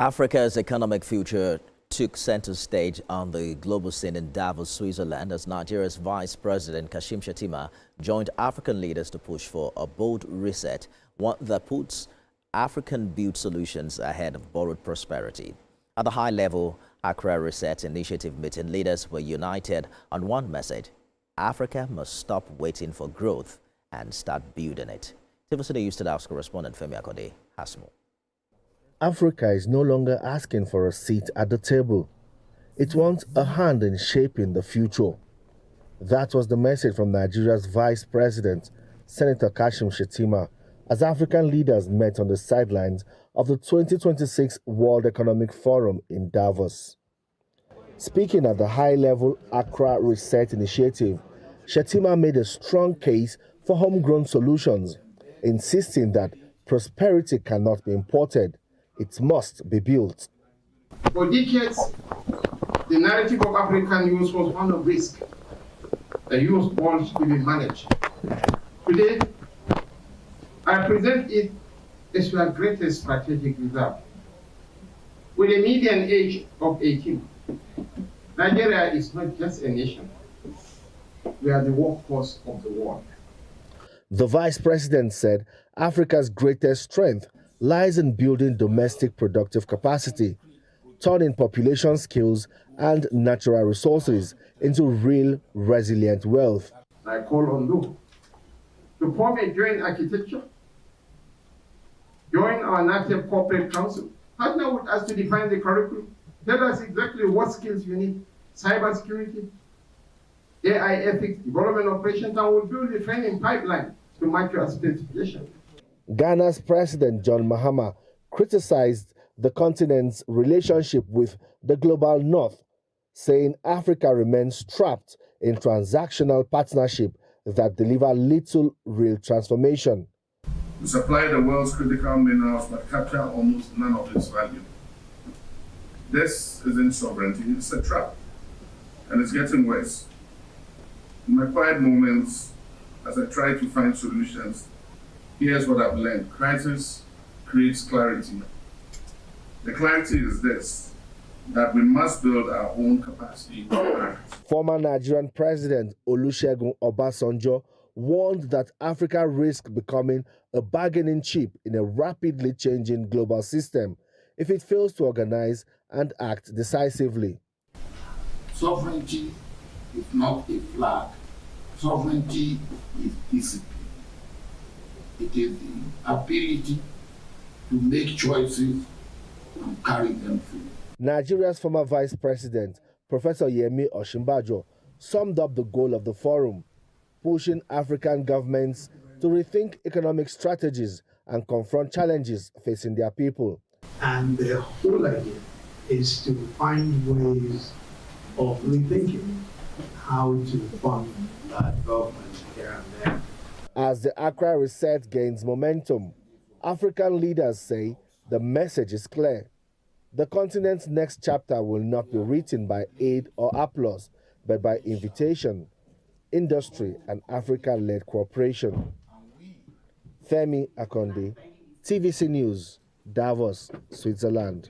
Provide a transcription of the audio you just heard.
Africa's economic future took center stage on the global scene in Davos, Switzerland, as Nigeria's Vice President Kashim Shettima joined African leaders to push for a bold reset, one that puts African-built solutions ahead of borrowed prosperity. At the high-level Accra Reset Initiative meeting, leaders were united on one message: Africa must stop waiting for growth and start building it. TVC News House correspondent Femi Akode has more. Africa is no longer asking for a seat at the table. It wants a hand in shaping the future. That was the message from Nigeria's Vice President, Senator Kashim Shettima, as African leaders met on the sidelines of the 2026 World Economic Forum in Davos. Speaking at the high-level Accra Reset Initiative, Shettima made a strong case for homegrown solutions, insisting that prosperity cannot be imported. It must be built. For decades, the narrative of African youth was one of risk. The youth wants to be managed. Today, I present it as our greatest strategic reserve. With a median age of 18, Nigeria is not just a nation. We are the workforce of the world. The Vice President said Africa's greatest strength lies in building domestic productive capacity, turning population skills and natural resources into real, resilient wealth. I call on you to form a joint architecture, join our native corporate council, partner with us to define the curriculum, tell us exactly what skills you need, cybersecurity, AI ethics, development operations, and we'll build a training pipeline to match your specification. Ghana's President John Mahama criticized the continent's relationship with the global north, saying Africa remains trapped in transactional partnership that deliver little real transformation. We supply the world's critical minerals but capture almost none of its value. This isn't sovereignty, it's a trap, and it's getting worse. In my quiet moments, as I try to find solutions, here's what I've learned. Crisis creates clarity. The clarity is this, that we must build our own capacity to act. Former Nigerian President Olusegun Obasanjo warned that Africa risks becoming a bargaining chip in a rapidly changing global system if it fails to organize and act decisively. Sovereignty is not a flag. Sovereignty is discipline. It is the ability to make choices and carry them through. Nigeria's former Vice President, Professor Yemi Osinbajo, summed up the goal of the forum, pushing African governments to rethink economic strategies and confront challenges facing their people. And the whole idea is to find ways of rethinking how to fund development here and there. As the Accra Reset gains momentum, African leaders say the message is clear. The continent's next chapter will not be written by aid or applause, but by invitation, industry, and Africa-led cooperation. Femi Akode, TVC News, Davos, Switzerland.